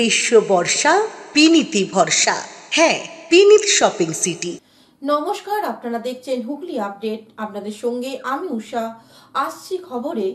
গ্রীষ্ম বর্ষা বিনীতি ভরসা। হ্যাঁ, বিনীত শপিং সিটি। নমস্কার, আপনারা দেখছেন হুগলি আপডেট। আপনাদের সঙ্গে আমি উষা। আসছি খবরে।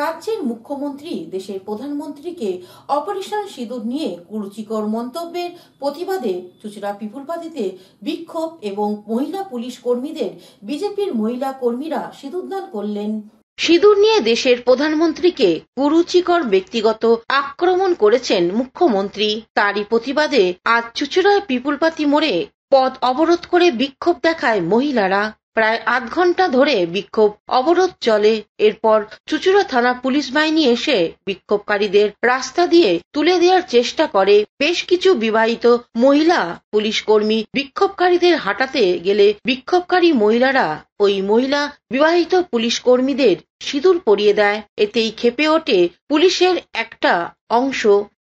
রাজ্যের মুখ্যমন্ত্রী দেশের প্রধানমন্ত্রীকে অপারেশন সিঁদুর নিয়ে কুরুচিকর মন্তব্যের প্রতিবাদে চুঁচুড়া পিপুলপাতিতে বিক্ষোভ এবং মহিলা পুলিশ কর্মীদের বিজেপির মহিলা কর্মীরা সিঁদুরদান করলেন। সিঁদুর নিয়ে দেশের প্রধানমন্ত্রীকে কুরুচিকর ব্যক্তিগত আক্রমণ করেছেন মুখ্যমন্ত্রী। তারই প্রতিবাদে আজ চুঁচুড়ায় পিপুলপাতি মোড়ে পথ অবরোধ করে বিক্ষোভ দেখায় মহিলারা। প্রায় আধ ঘন্টা ধরে বিক্ষোভ অবরোধ চলে। এরপর চুঁচুড়া থানা পুলিশ বাহিনী এসে বিক্ষোভকারীদের রাস্তা দিয়ে তুলে দেওয়ার চেষ্টা করে। বেশ কিছু বিবাহিত মহিলা পুলিশ কর্মী বিক্ষোভকারীদের হাঁটাতে গেলে বিক্ষোভকারী মহিলারা ওই মহিলা বিবাহিত পুলিশ কর্মীদের সিঁদুর পরিয়ে দেয়। এতেই ক্ষেপে ওঠে পুলিশের একটা অংশ।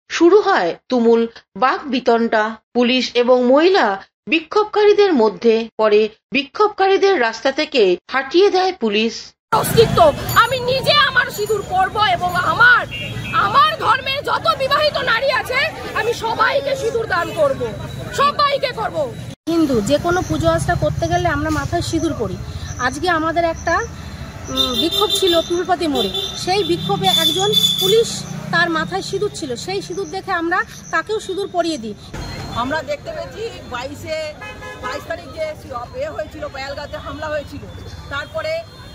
শুরু হয় তুমুল বাকবিতণ্ডা। পুলিশ এবং মহিলা বিক্ষোভকারীদের মধ্যে পরে বিক্ষোভকারীদের রাস্তা থেকে হটিয়ে দেয় পুলিশ। অস্তিত্ব আমি নিজে আমার সিঁদুর পরব এবং আমার ধর্মের যত বিবাহিত নারী আছে আমি সবাইকে সিঁদুর দান করব, সবাইকে করব। হিন্দু যে কোনো পুজো আর্চা করতে গেলে আমরা মাথায় সিঁদুর পরি। আজকে আমাদের একটা বিক্ষোভ ছিল পিপুলপাতি মোড়ে। সেই বিক্ষোভে একজন পুলিশ তার মাথায় সিঁদুর ছিল, সেই সিঁদুর দেখে আমরা তাকেও সিঁদুর পরিয়ে দিই। আমরা দেখতে পেয়েছি 22 তারিখ যে হয়েছিল, পেহেলগাঁওতে হামলা হয়েছিল, তারপরে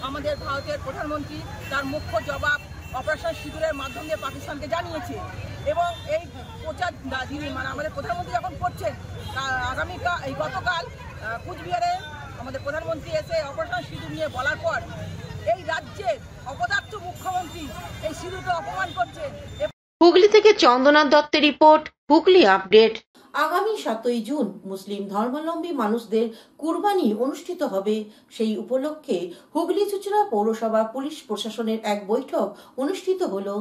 আমাদের ভারতের প্রধানমন্ত্রী তার মুখ্য জবাব অপারেশন সিঁদুরের মাধ্যমে পাকিস্তানকে জানিয়েছে। এবং এই প্রচার যিনি মানে আমাদের প্রধানমন্ত্রী যখন করছেন, গতকাল কুচবিহারে আমাদের প্রধানমন্ত্রী এসে অপারেশন সিঁদুর নিয়ে বলার পর এই রাজ্যের অপদার্থ মুখ্যমন্ত্রী এই সিঁদুরকে অপমান করছেন। হুগলি থেকে চন্দনা দত্তের রিপোর্ট, হুগলি আপডেট। আগামী 7ই জুন মুসলিম ধর্মাবলম্বী মানুষদের কুরবানি অনুষ্ঠিত হবে। সেই উপলক্ষে হুগলি চুঁচুড়া পৌরসভা পুলিশ প্রশাসনের এক বৈঠক অনুষ্ঠিত হলো।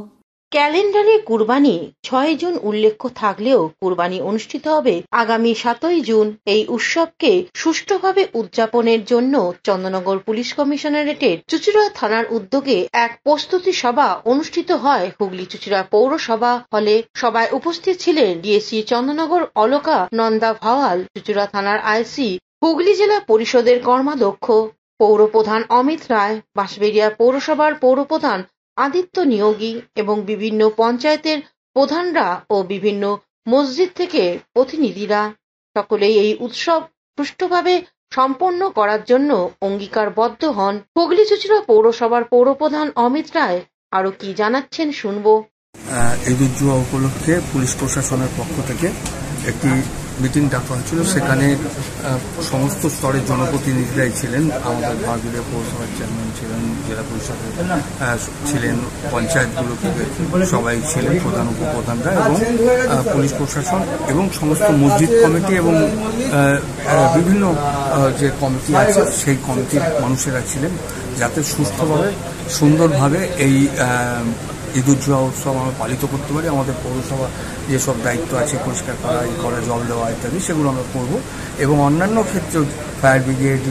ক্যালেন্ডারে কুরবানি 6 জুন উল্লেখ থাকলেও কুরবানি অনুষ্ঠিত হবে আগামী 7ই জুন। এই উৎসবকে সুষ্ঠুভাবে উদযাপনের জন্য চন্দননগর পুলিশ কমিশনারেটের চুঁচুড়া থানার উদ্যোগে এক প্রস্তুতি সভা অনুষ্ঠিত হয় হুগলি চুঁচুড়া পৌরসভা হলে। সভায় উপস্থিত ছিলেন ডিএসসি চন্দননগর অলকা নন্দা ভাওয়াল, চুঁচুড়া থানার আইসি, হুগলি জেলা পরিষদের কর্মাধ্যক্ষ, পৌরপ্রধান অমিত রায়, বাঁশবেড়িয়া পৌরসভার পৌরপ্রধান আদিত্য নিয়োগী এবং বিভিন্ন পঞ্চায়েতের প্রধানরা ও বিভিন্ন মসজিদ থেকে প্রতিনিধিরা। সকলেই এই উৎসব সুষ্ঠুভাবে সম্পন্ন করার জন্য অঙ্গীকারবদ্ধ হন। হুগলি চুঁচুড়া পৌরসভার পৌরপ্রধান অমিত রায় আরো কি জানাচ্ছেন শুনবো। ঈদ উল জুহা উপলক্ষে পুলিশ প্রশাসনের পক্ষ থেকে একটি মিটিং ডাকা হয়েছিল। সেখানে সমস্ত স্তরের জনপ্রতিনিধিরাই ছিলেন। আমাদের ভারতীয় পৌরসভার চেয়ারম্যান ছিলেন, জেলা পরিষদের ছিলেন, পঞ্চায়েতগুলো থেকে সবাই ছিলেন, প্রধান উপপ্রধানরা এবং পুলিশ প্রশাসন এবং সমস্ত মসজিদ কমিটি এবং বিভিন্ন যে কমিটি আছে সেই কমিটির মানুষেরা ছিলেন, যাতে সুস্থভাবে সুন্দরভাবে এই ঈদ উল জুহা উৎসব আমরা পালিত করতে পারি। আমাদের পৌরসভা যেসব দায়িত্ব আছে, পরিষ্কার করা, জল দেওয়া ইত্যাদি, সেগুলো আমরা করব এবং অন্যান্য ক্ষেত্রেও ফায়ার ব্রিগেড।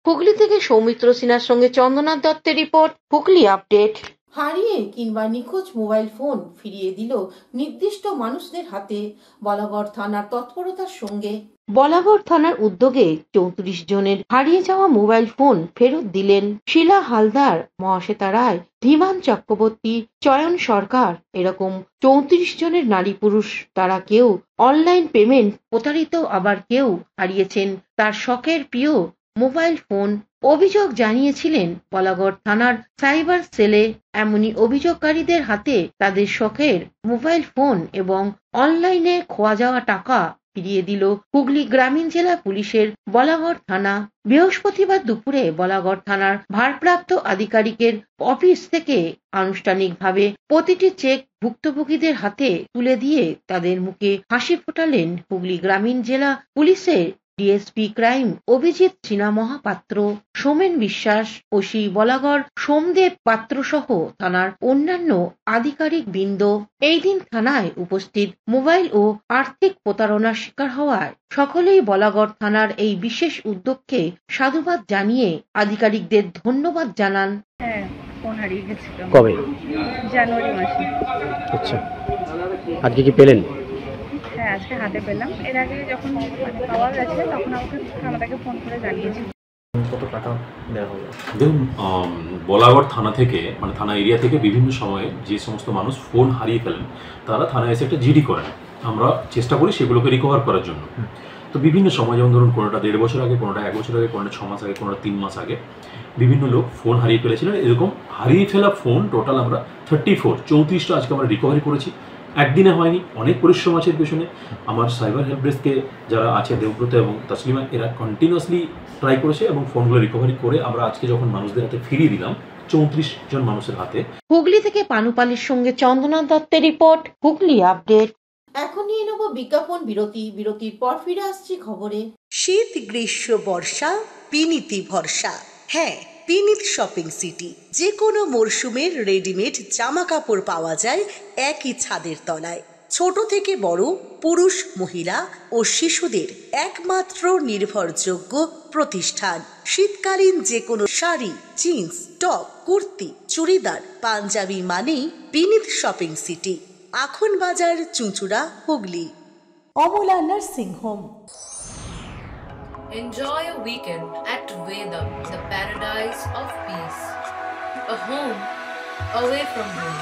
হুগলি থেকে সৌমিত্র সিনহার সঙ্গে চন্দনা দত্তের রিপোর্ট, হুগলি আপডেট। হারিয়ে কিংবা নিখোঁজ মোবাইল ফোন ফিরিয়ে দিল নির্দিষ্ট মানুষদের হাতে বলাগড় থানার তৎপরতার সঙ্গে। বলাগড় থানার উদ্যোগে 34 জনের হারিয়ে যাওয়া মোবাইল ফোন ফেরত দিলেন শিলা হালদার, মহাশ্বেতা রায়, ধীমান চক্রবর্তী, চয়ন সরকার, এরকম 34 জনের নারী পুরুষ। তারা কেউ অনলাইন পেমেন্ট প্রতারিত, আবার কেউ হারিয়েছেন তার শখের প্রিয় মোবাইল ফোন। অভিযোগ জানিয়েছিলেন বলাগড় থানার সাইবার সেলে। এমনই অভিযোগকারীদের হাতে তাদের শখের মোবাইল ফোন এবং অনলাইনে খোয়া যাওয়া টাকা ফিরিয়ে দিল হুগলি গ্রামীণ জেলা পুলিশের বলাগড় থানা। বৃহস্পতিবার দুপুরে বলাগড় থানার ভারপ্রাপ্ত আধিকারিকের অফিস থেকে আনুষ্ঠানিকভাবে প্রতিটি চেক ভুক্তভোগীদের হাতে তুলে দিয়ে তাদের মুখে হাসি ফোটালেন হুগলি গ্রামীণ জেলা পুলিশের ডিএসপি ক্রাইম অভিজিৎ সিনহা মহাপাত্র, সোমেন বিশ্বাস, ওসি বলাগড় সোমদেব পাত্র সহ থানার অন্যান্য আধিকারিক বৃন্দ। এই দিন থানায় উপস্থিত মোবাইল ও আর্থিক প্রতারণার শিকার হওয়ায় সকলেই বলাগড় থানার এই বিশেষ উদ্যোগকে সাধুবাদ জানিয়ে আধিকারিকদের ধন্যবাদ জানান। ফোন হারিয়ে গেছিল। কবে? জানুয়ারি মাসে। আচ্ছা, আজকে কি পেলেন? আজকে হাতে পেলাম। এর আগে যখন পাওয়া গেছে তখন আমাদেরকে ফোন করে জানিয়েছে। কত টাকা দেওয়া হলো? দেখুন, বলাগড় থানা থেকে মানে থানা এরিয়া থেকে বিভিন্ন সময়ে যে সমস্ত মানুষ ফোন হারিয়ে ফেলেন তারা থানায় এসে একটা জিডি করেন। আমরা চেষ্টা করি সেগুলোকে রিকভার করার জন্য। তো বিভিন্ন সময়, যেমন ধরুন কোনোটা 1.5 বছর আগে, কোনোটা 1 বছর আগে, কোনোটা 6 মাস আগে, কোনোটা 3 মাস আগে বিভিন্ন লোক ফোন হারিয়ে ফেলেছিলেন। এরকম হারিয়ে ফেলা ফোন টোটাল আমরা 34টা আজকে আমরা রিকভারি করেছি। একদিনে হয়নি, অনেক পরিশ্রম আছে এর পেছনে। আমার সাইবার হেল্প ডেস্কে যারা আছে, দেবব্রত এবং তসলিমা, এরা কন্টিনিউয়াসলি ট্রাই করেছে এবং ফোনগুলো রিকভারি করে আমরা আজকে যখন মানুষদের হাতে ফিরিয়ে দিলাম 34 জন মানুষের হাতে। হুগলি থেকে পানুপালির সঙ্গে চন্দনা দত্তের রিপোর্ট, হুগলি আপডেট। এখন নিয়ে নেব বিজ্ঞাপন বিরতি। বিরতির পর ফিরে আসছি খবরে। শীত, গ্রীষ্ম, বর্ষা, পিনিতি ভরসা। হ্যাঁ, পিনিত শপিং সিটি। যে কোনো মরশুমের রেডিমেড জামা কাপড় পাওয়া যায় একই ছাদের তলায়। ছোট থেকে বড়, পুরুষ, মহিলা ও শিশুদের একমাত্র নির্ভরযোগ্য প্রতিষ্ঠান। শীতকালীন যে কোনো শাড়ি, জিন্স, টপ, কুর্তি, চুড়িদার, পাঞ্জাবি মানেই পিনিত শপিং সিটি। আখন বাজার, চুঁচুড়া, Hooghly. Amala nursing home. Enjoy a weekend at Vedam, the paradise of peace. A home away from home.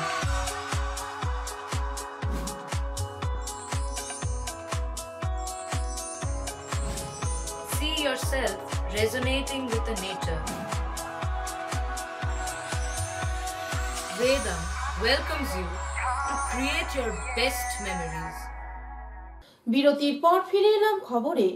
See yourself resonating with the nature. Vedam welcomes you to create your best memories. বিরতির পর ফিরে এলাম খবরে।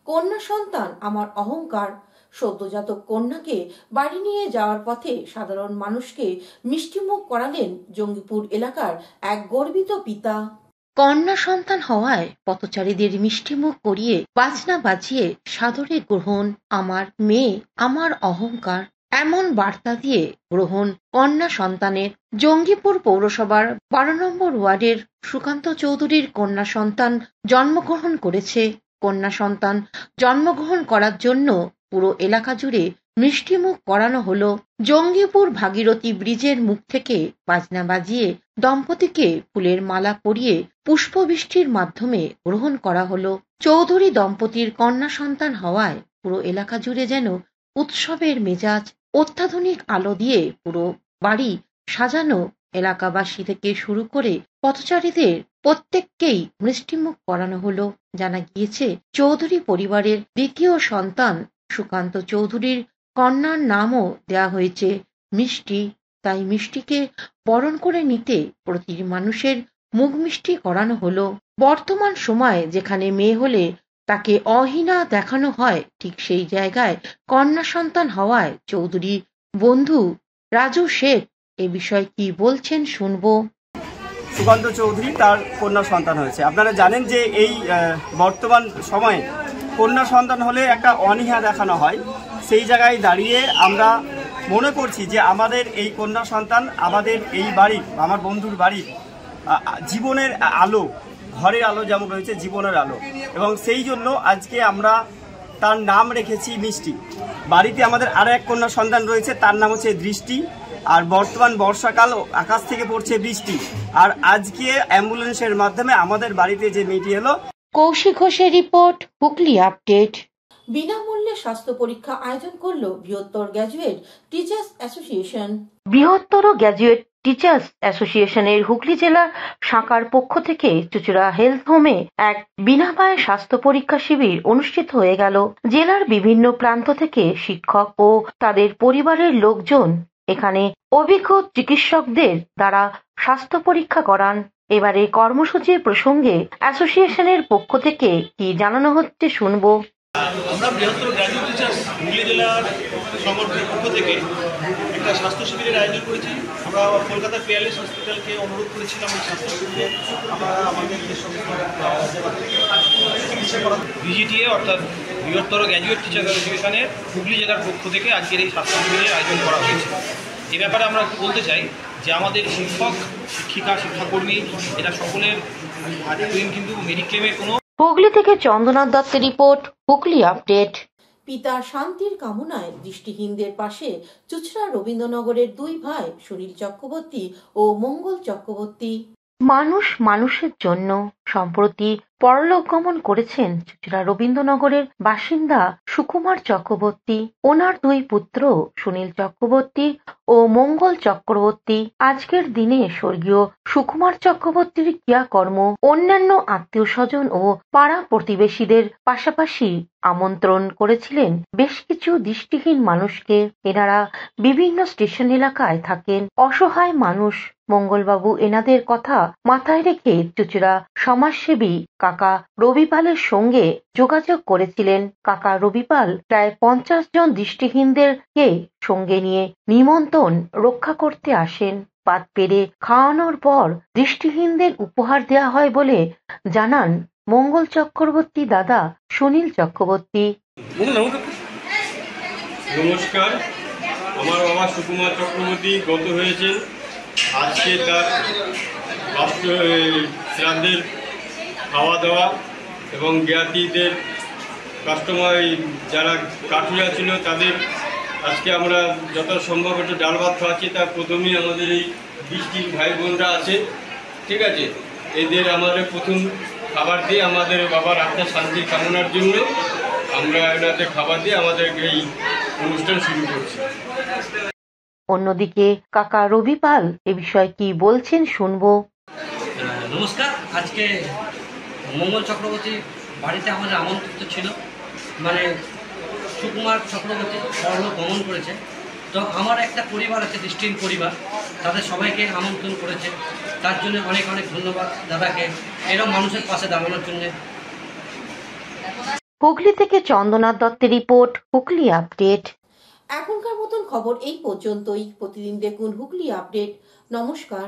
কন্যা সন্তান আমার অহংকার। সদ্যজাত কন্যাকে বাড়ি নিয়ে যাওয়ার পথে সাধারণ মানুষকে মিষ্টিমুখ করালেন জঙ্গিপুর এলাকার এক গর্বিত পিতা। কন্যা সন্তান হওয়ায় পথচারীদের মিষ্টিমুখ করিয়ে বাজনা বাজিয়ে সাদরে গ্রহণ আমার মেয়ে, আমার অহংকার, এমন বার্তা দিয়ে গ্রহণ কন্যা সন্তানের। জঙ্গিপুর পৌরসভার 12 নম্বর ওয়ার্ডের সুকান্ত চৌধুরীর কন্যা সন্তান জন্মগ্রহণ করেছে। কন্যা সন্তান জন্মগ্রহণ করার জন্য পুরো এলাকা জুড়ে মিষ্টিমুখ করানো হলো। জঙ্গিপুর ভাগীরথী ব্রিজের মুখ থেকে বাজনা বাজিয়ে দম্পতিকে ফুলের মালা পরিয়ে পুষ্পবৃষ্টির মাধ্যমে গ্রহণ করা হলো। চৌধুরী দম্পতির কন্যা সন্তান হওয়ায় পুরো এলাকা জুড়ে যেন উৎসবের মেজাজ। অত্যাধুনিক আলো দিয়ে পুরো বাড়ি সাজানো। এলাকাবাসী থেকে শুরু করে পথচারীদের প্রত্যেককেই মিষ্টিমুখ করানো হলো। জানা গিয়েছে, চৌধুরী পরিবারের দ্বিতীয় সন্তান সুকান্ত চৌধুরীর কন্যার নামও দেয়া হয়েছে মিষ্টি। তাই মিষ্টিকে বরণ করে নিতে প্রতিটি মানুষের মুখ মিষ্টি করানো হলো। বর্তমান সময়ে যেখানে মেয়ে হলে তাকে অহীনা দেখানো হয়, ঠিক সেই জায়গায় কন্যা সন্তান হওয়ায় চৌধুরী বন্ধু রাজু শেখ এ বিষয়ে কি বলছেন শুনবো। সুকান্ত চৌধুরী তার কন্যা সন্তান হয়েছে। আপনারা জানেন যে এই বর্তমান সময়ে কন্যা সন্তান হলে একটা অনীহা দেখানো হয়। সেই জায়গায় দাঁড়িয়ে আমরা মনে করছি যে আমাদের এই কন্যা সন্তান আমাদের এই বাড়ির, আমার বন্ধুর বাড়ির জীবনের আলো, ঘরের আলো যেমন রয়েছে জীবনের আলো, এবং সেই জন্য আজকে আমরা তার নাম রেখেছি মিষ্টি। বাড়িতে আমাদের আরও এক কন্যা সন্তান রয়েছে, তার নাম হচ্ছে দৃষ্টি। আর বর্তমান বর্ষাকাল, আকাশ থেকে পড়ছে বৃষ্টি, আর আজকে অ্যাম্বুলেন্সের মাধ্যমে আমাদের বাড়িতে যে মেয়েটি এলো। কৌশিক ঘোষের রিপোর্ট, হুগলি আপডেট। বিনামূল্যে স্বাস্থ্য পরীক্ষা আয়োজন করল বৃহত্তর গ্র্যাজুয়েট টিচার্স অ্যাসোসিয়েশন। বৃহত্তর গ্র্যাজুয়েট টিচার্স অ্যাসোসিয়েশনের হুগলি জেলা শাখার পক্ষ থেকে চুচুড়া হেলথ হোমে এক বিনামূল্যে স্বাস্থ্য পরীক্ষা শিবির অনুষ্ঠিত হয়ে গেল। জেলার বিভিন্ন প্রান্ত থেকে শিক্ষক ও তাদের পরিবারের লোকজন এখানে অভিজ্ঞ চিকিৎসকদের দ্বারা স্বাস্থ্য পরীক্ষা করান। এবারে কর্মসূচির প্রসঙ্গে অ্যাসোসিয়েশনের পক্ষ থেকে কি জানানো হচ্ছে শুনবো। আমরা বৃহত্তর গ্র্যাজুয়েট টিচার্স হুগলি জেলার সংগঠনের পক্ষ থেকে একটা স্বাস্থ্য শিবিরের আয়োজন করেছি। আমরা কলকাতার পিয়ারলেস হসপিটালকে অনুরোধ করেছিলাম এই স্বাস্থ্য শিবিরে আমরা আমাদের যে সমস্ত চিকিৎসা করা। বিজিটিএ অর্থাৎ বৃহত্তর গ্র্যাজুয়েট টিচার্স অ্যাসোসিয়েশনের হুগলি জেলার পক্ষ থেকে আজকের এই স্বাস্থ্য শিবিরের আয়োজন করা হয়েছে। এ ব্যাপারে আমরা বলতে চাই যে আমাদের শিক্ষক, শিক্ষিকা, শিক্ষাকর্মী এরা সকলের কিন্তু মেডিক্লেমের কোনো। হুগলি থেকে চন্দনা দত্তের রিপোর্ট, হুগলি আপডেট। পিতার শান্তির কামনায় দৃষ্টিহীনদের পাশে চুচড়া রবীন্দ্রনগরের দুই ভাই সুনীল চক্রবর্তী ও মঙ্গল চক্রবর্তী। মানুষ মানুষের জন্য সম্প্রতি পরলোক গমন করেছেন চুঁচুড়া রবীন্দ্রনগরের বাসিন্দা সুকুমার চক্রবর্তী। ওনার দুই পুত্র সুনীল চক্রবর্তী ও মঙ্গল চক্রবর্তী। আজকের দিনে স্বর্গীয় সুকুমার চক্রবর্তীর ক্রিয়াকর্ম অন্যান্য আত্মীয় স্বজন ও পাড়া প্রতিবেশীদের পাশাপাশি আমন্ত্রণ করেছিলেন বেশ কিছু দৃষ্টিহীন মানুষকে। এনারা বিভিন্ন স্টেশন এলাকায় থাকেন। অসহায় মানুষ। মঙ্গলবাবু এনাদের কথা মাথায় রেখে চুঁচুড়া সমাজসেবী কাকা রবিপালের সঙ্গে যোগাযোগ করেছিলেন। কাকা রবিপাল প্রায় 50 জন দৃষ্টিহীনদেরকে সঙ্গে নিয়ে নিমন্ত্রণ রক্ষা করতে আসেন। পাত পেরে খাওয়ানোর পর দৃষ্টিহীনদের উপহার দেওয়া হয় বলে জানান মঙ্গল চক্রবর্তী দাদা সুনীল চক্রবর্তী। নমস্কার, আমার বাবা সুকুমার চক্রবর্তী গত হয়েছেন। আজকে তার রাষ্ট্র শ্রাদ্ধের খাওয়া দাওয়া এবং জ্ঞাতিদের কাস্টমার যারা কাঠুরিয়া ছিল তাদের আজকে আমরা যত সম্ভব একটু ডাল ভাত খাওয়াচ্ছি। তার প্রথমেই আমাদের এই বৃষ্টির ভাই বোনরা আছে, ঠিক আছে, এদের আমাদের প্রথম খাবার দিয়ে আমাদের বাবার আত্মার শান্তি কামনার জন্য আমরা এনাদের খাবার দিয়ে আমাদের এই অনুষ্ঠান শুরু করছি। অন্যদিকে কাকা রবিপাল এ বিষয়ে কি বলছেন শুনবো। নমস্কার, আজকে মঙ্গল চক্রবর্তী বাড়িতে আমাদের আমন্ত্রিত ছিল, মানে সুকুমার চক্রবর্তী পরলোক গমন করেছে। তো আমার একটা পরিবার আছে, দৃষ্টিহীন পরিবার, তাদের সবাইকে আমন্ত্রণ করেছে। তার জন্য অনেক অনেক ধন্যবাদ দাদাকে, এরকম মানুষের পাশে দাঁড়ানোর জন্য। হুগলি থেকে চন্দ্রনাথ দত্তের রিপোর্ট, হুগলি আপডেট। এখনকার মতন খবর এই পর্যন্তই। প্রতিদিন দেখুন হুগলি আপডেট। নমস্কার।